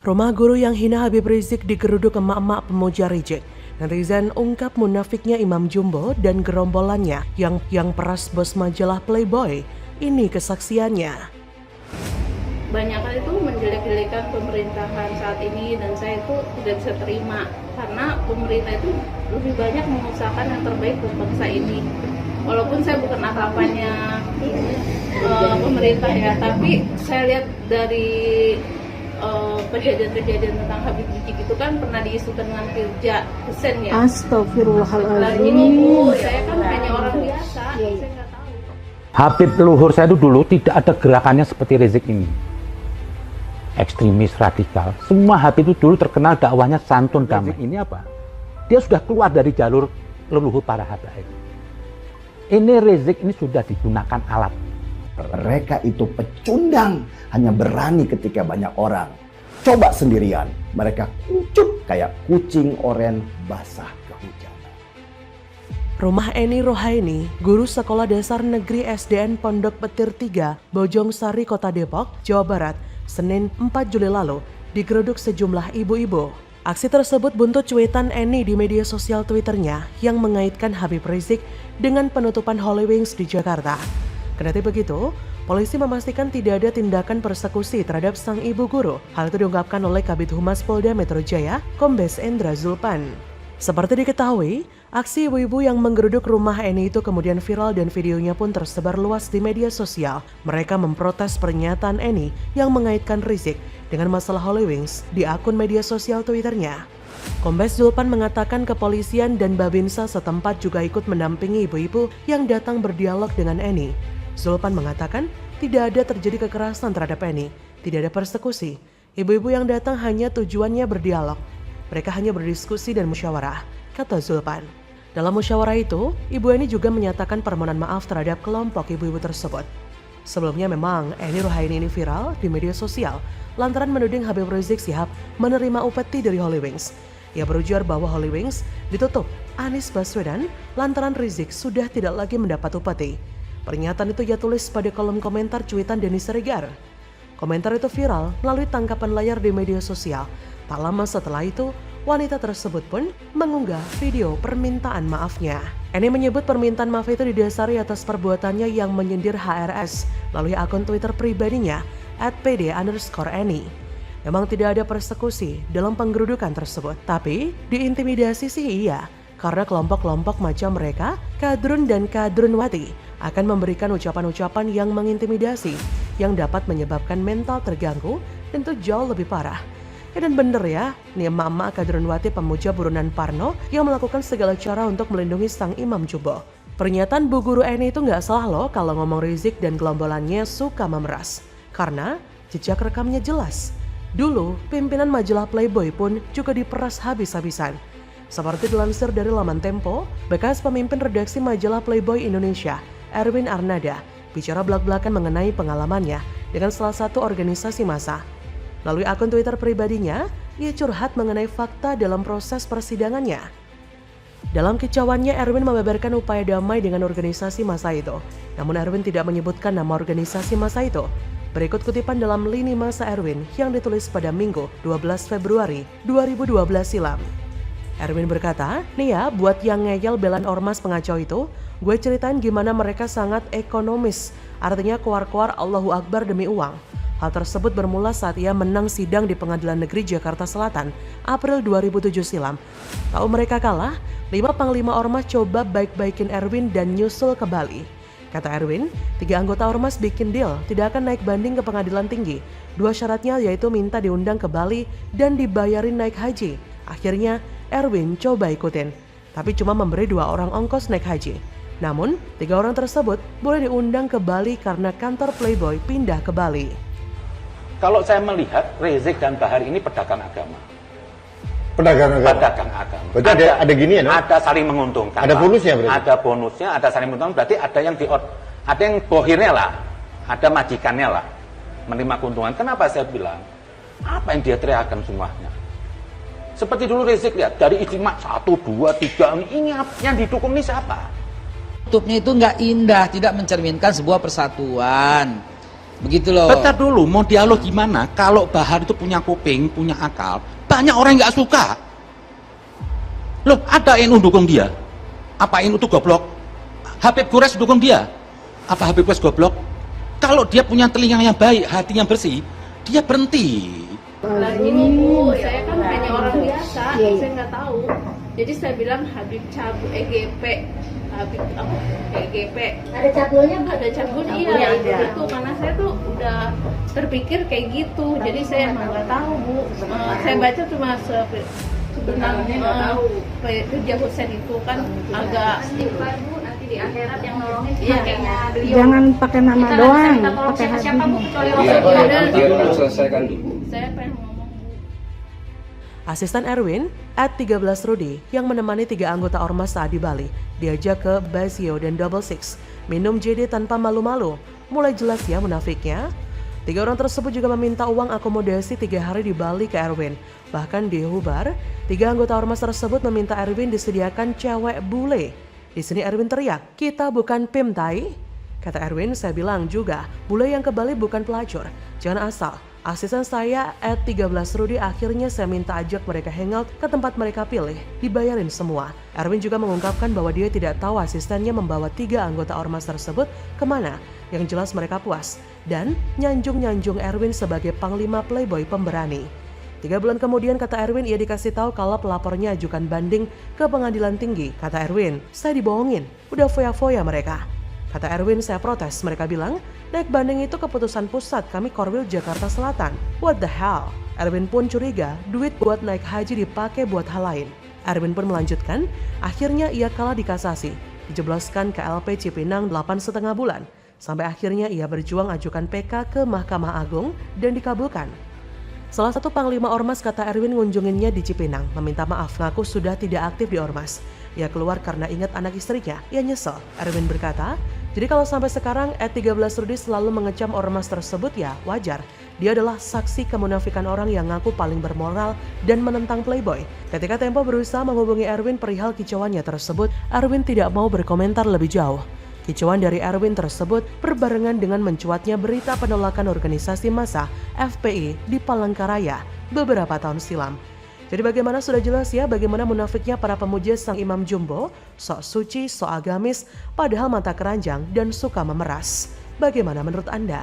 Rumah guru yang hina Habib Rizik digeruduk emak-emak pemuja Rizik. Netizen ungkap munafiknya Imam Jumbo dan gerombolannya yang peras bos majalah Playboy. Ini kesaksiannya. Banyak hal itu menjelek-jelekan pemerintahan saat ini dan saya itu tidak bisa terima karena pemerintah itu lebih banyak mengusahakan yang terbaik untuk bangsa ini. Walaupun saya bukan apa-apanya pemerintah ya, tapi saya lihat dari kejadian-kejadian tentang Habib Rizik itu kan pernah diisukan dengan kerja dosen ya. Astagfirullahaladzim. Bu, saya kan hanya orang biasa, saya nggak tahu. Habib leluhur saya itu dulu tidak ada gerakannya seperti Rizik ini. Ekstremis, radikal. Semua Habib itu dulu terkenal dakwahnya santun damai. Ini apa? Dia sudah keluar dari jalur leluhur para habaib. Ini Rizik ini sudah digunakan alat. Mereka itu pecundang, hanya berani ketika banyak orang. Coba sendirian, mereka kucuk kayak kucing oren basah kehujanan. Rumah Eni Rohaini, guru sekolah dasar negeri SDN Pondok Petir 3, Bojong Sari, Kota Depok, Jawa Barat, Senin 4 Juli lalu, digeruduk sejumlah ibu-ibu. Aksi tersebut buntut cuitan Eni di media sosial Twitternya yang mengaitkan Habib Rizik dengan penutupan Holy Wings di Jakarta. Kendati begitu, polisi memastikan tidak ada tindakan persekusi terhadap sang ibu guru. Hal itu diungkapkan oleh Kabid Humas Polda Metro Jaya, Kombes Endra Zulpan. Seperti diketahui, aksi ibu-ibu yang menggeruduk rumah Eni itu kemudian viral dan videonya pun tersebar luas di media sosial. Mereka memprotes pernyataan Eni yang mengaitkan Rizik dengan masalah Holy Wings di akun media sosial Twitternya. Kombes Zulpan mengatakan kepolisian dan Babinsa setempat juga ikut mendampingi ibu-ibu yang datang berdialog dengan Eni. Zulpan mengatakan tidak ada terjadi kekerasan terhadap Eni, tidak ada persekusi. Ibu-ibu yang datang hanya tujuannya berdialog. Mereka hanya berdiskusi dan musyawarah, kata Zulpan. Dalam musyawarah itu, Ibu Eni juga menyatakan permohonan maaf terhadap kelompok ibu-ibu tersebut. Sebelumnya memang Eni Rohaini ini viral di media sosial lantaran menuding Habib Rizik Sihab menerima upeti dari Holy Wings. Ia berujar bahwa Holy Wings ditutup Anies Baswedan lantaran Rizik sudah tidak lagi mendapat upeti. Pernyataan itu ia tulis pada kolom komentar cuitan Denny Siregar. Komentar itu viral melalui tangkapan layar di media sosial. Tak lama setelah itu, wanita tersebut pun mengunggah video permintaan maafnya. Eni menyebut permintaan maaf itu didasari atas perbuatannya yang menyindir HRS melalui akun Twitter pribadinya @pd_Eni. Memang tidak ada persekusi dalam penggerudukan tersebut, tapi diintimidasi sih iya. Karena kelompok-kelompok macam mereka, Kadrun dan Kadrunwati, akan memberikan ucapan-ucapan yang mengintimidasi, yang dapat menyebabkan mental terganggu dan itu jauh lebih parah. Ya dan bener ya, nih emak-emak Kadrunwati pemuja buronan Parno yang melakukan segala cara untuk melindungi sang Imam Jumbo. Pernyataan Bu Guru Eni itu nggak salah loh kalau ngomong Rizik dan gelombolannya suka memeras. Karena jejak rekamnya jelas. Dulu, pimpinan majalah Playboy pun juga diperas habis-habisan. Seperti dilansir dari laman Tempo, bekas pemimpin redaksi majalah Playboy Indonesia, Erwin Arnada, bicara belak-belakan mengenai pengalamannya dengan salah satu organisasi massa. Melalui akun Twitter pribadinya, ia curhat mengenai fakta dalam proses persidangannya. Dalam kicauannya, Erwin membeberkan upaya damai dengan organisasi massa itu. Namun Erwin tidak menyebutkan nama organisasi massa itu. Berikut kutipan dalam lini masa Erwin yang ditulis pada Minggu 12 Februari 2012 silam. Erwin berkata, nih ya buat yang ngeyel belan ormas pengacau itu, gue ceritain gimana mereka sangat ekonomis, artinya keluar-keluar Allahu Akbar demi uang. Hal tersebut bermula saat ia menang sidang di Pengadilan Negeri Jakarta Selatan, April 2007 silam. Tahu mereka kalah, 5 panglima ormas coba baik-baikin Erwin dan nyusul ke Bali. Kata Erwin, 3 anggota ormas bikin deal tidak akan naik banding ke pengadilan tinggi. 2 syaratnya yaitu minta diundang ke Bali dan dibayarin naik haji. Akhirnya Erwin coba ikutin, tapi cuma memberi 2 orang ongkos naik haji. Namun, 3 orang tersebut boleh diundang ke Bali karena kantor Playboy pindah ke Bali. Kalau saya melihat Rizik dan Bahar ini pedagang agama. Pedagang agama. Pedagang agama. Berarti ada gini ya, no? Ada saling menguntungkan. Ada bonusnya berarti? Ada bonusnya, ada saling menguntungkan. Berarti ada yang bohirnya lah, ada majikannya lah, menerima keuntungan. Kenapa saya bilang? Apa yang dia teriakan semuanya? Seperti dulu Rizik lihat dari ijtima 1, 2, 3 ini yang didukung ini siapa? Tutupnya itu nggak indah, tidak mencerminkan sebuah persatuan. Begitu loh. Bentar dulu, mau dialog gimana? Kalau Bahar itu punya kuping, punya akal, banyak orang yang nggak suka. Loh, ada NU dukung dia. Apa NU itu goblok? Habib Quraisy dukung dia. Apa Habib Quraisy goblok? Kalau dia punya telinga yang baik, hati yang bersih, dia berhenti. Lah ini Bu, saya kan hanya orang biasa, saya nggak tahu. Jadi saya bilang Habib cabul EGP, Habib apa? EGP. Ada cabulnya Bu? Ada cabul, iya itu karena saya tuh udah terpikir kayak gitu. Jadi saya emang nggak tahu Bu. Saya baca cuma tentang Rijal Hussein itu kan agak Istighfar Bu, nanti di akhirat yang nolongin Iya. kakeknya beliau. Jangan pakai nama Kita nggak doang, bisa minta tolong pakai siapa Bu hati. kecuali Iya, Rasulullah. nanti dulu selesaikan dulu. saya pengen ngomong Bu. Asisten Erwin, @13 Rudi, yang menemani 3 anggota Ormas saat di Bali, diajak ke Basio dan Double Six, minum JD tanpa malu-malu. Mulai jelas ya munafiknya. 3 orang tersebut juga meminta uang akomodasi 3 hari di Bali ke Erwin. Bahkan di Hubar, 3 anggota Ormas tersebut meminta Erwin disediakan cewek bule. Di sini Erwin teriak, "Kita bukan PIM tai." Kata Erwin, saya bilang juga, bule yang ke Bali bukan pelacur. Jangan asal. Asisten saya @13 Rudi akhirnya saya minta ajak mereka hangout ke tempat mereka pilih. Dibayarin semua. Erwin juga mengungkapkan bahwa dia tidak tahu asistennya membawa 3 anggota Ormas tersebut kemana. Yang jelas mereka puas. Dan nyanjung-nyanjung Erwin sebagai panglima playboy pemberani. 3 bulan kemudian kata Erwin ia dikasih tahu kalau pelapornya ajukan banding ke pengadilan tinggi. Kata Erwin, saya dibohongin, udah foya-foya mereka. Kata Erwin, saya protes. Mereka bilang, naik banding itu keputusan pusat, kami Korwil Jakarta Selatan. What the hell? Erwin pun curiga, duit buat naik haji dipakai buat hal lain. Erwin pun melanjutkan, akhirnya ia kalah di kasasi. Dijebloskan ke LP Cipinang 8,5 bulan. Sampai akhirnya ia berjuang ajukan PK ke Mahkamah Agung dan dikabulkan. Salah satu panglima Ormas kata Erwin ngunjunginnya di Cipinang, meminta maaf ngaku sudah tidak aktif di Ormas. Ia keluar karena ingat anak istrinya, ia nyesel. Erwin berkata, jadi kalau sampai sekarang @13 Rudi selalu mengecam Ormas tersebut ya wajar. Dia adalah saksi kemunafikan orang yang ngaku paling bermoral dan menentang playboy. Ketika Tempo berusaha menghubungi Erwin perihal kicauannya tersebut, Erwin tidak mau berkomentar lebih jauh. Kicauan dari Erwin tersebut berbarengan dengan mencuatnya berita penolakan organisasi massa FPI di Palangkaraya beberapa tahun silam. Jadi bagaimana sudah jelas ya bagaimana munafiknya para pemuja sang Imam Jumbo, sok suci, sok agamis, padahal mata keranjang dan suka memeras. Bagaimana menurut Anda?